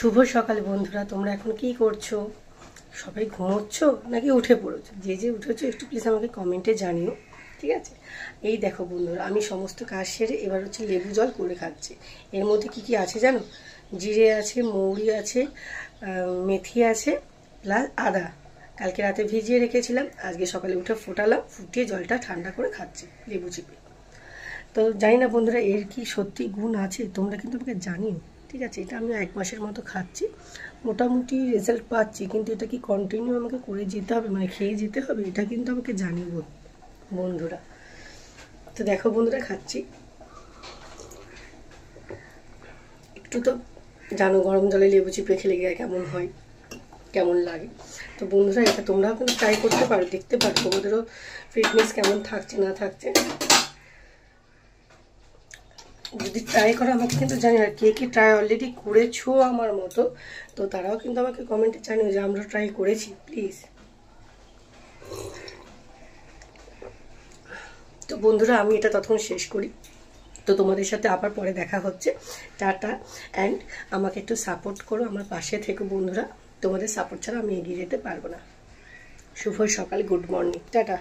শুভ সকাল বন্ধুরা, তোমরা এখন কি করছো? সবাই ঘুমোচ্ছ নাকি উঠে পড়েছো? যে যে উঠেছো একটু প্লিজ আমাকে কমেন্টে জানিও, ঠিক আছে? এই দেখো বন্ধুরা, আমি সমস্ত কাজ সেরে এবার হচ্ছে লেবু জল করে খাচ্ছি। এর মধ্যে কি কি আছে জানো? জিরে আছে, মৌরি আছে, মেথি আছে, প্লাস আদা। কালকে রাতে ভিজিয়ে রেখেছিলাম, আজকে সকালে উঠে ফোটালাম, ফুটিয়ে জলটা ঠান্ডা করে খাচ্ছি লেবু চিপে। তো জানি না বন্ধুরা এর কি সত্যি গুণ আছে, তোমরা কিন্তু আমাকে জানিও, ঠিক আছে? এটা আমি 1 মাসের মতো খাচ্ছি, মোটামুটি রেজাল্ট পাচ্ছি, কিন্তু এটা কি কন্টিনিউ আমাকে করে যেতে হবে, মানে খেয়ে যেতে হবে, এটা কিন্তু আমাকে জানিও বন্ধুরা। তো দেখো বন্ধুরা, খাচ্ছি একটু। তো জানো গরম জলে লেবু চিপে খেলে গিয়ে কেমন হয়, কেমন লাগে। তো বন্ধুরা এটা তোমরাও কিন্তু ট্রাই করতে পারো, দেখতে পারো তোমাদেরও ফিটনেস কেমন থাকছে না থাকছে। যদি ট্রাই করো আমাকে কিন্তু জানি, আর কে কে ট্রাই অলরেডি করেছো আমার মতো, তো তারাও কিন্তু আমাকে কমেন্টে জানিও যে আমরা ট্রাই করেছি প্লিজ। তো বন্ধুরা আমি এটা তখন শেষ করি, তো তোমাদের সাথে আবার পরে দেখা হচ্ছে। টাটা অ্যান্ড আমাকে একটু সাপোর্ট করো, আমার পাশে থেকো বন্ধুরা, তোমাদের সাপোর্ট ছাড়া আমি এগিয়ে যেতে পারবো না। শুভ সকাল, গুড মর্নিং, টাটা।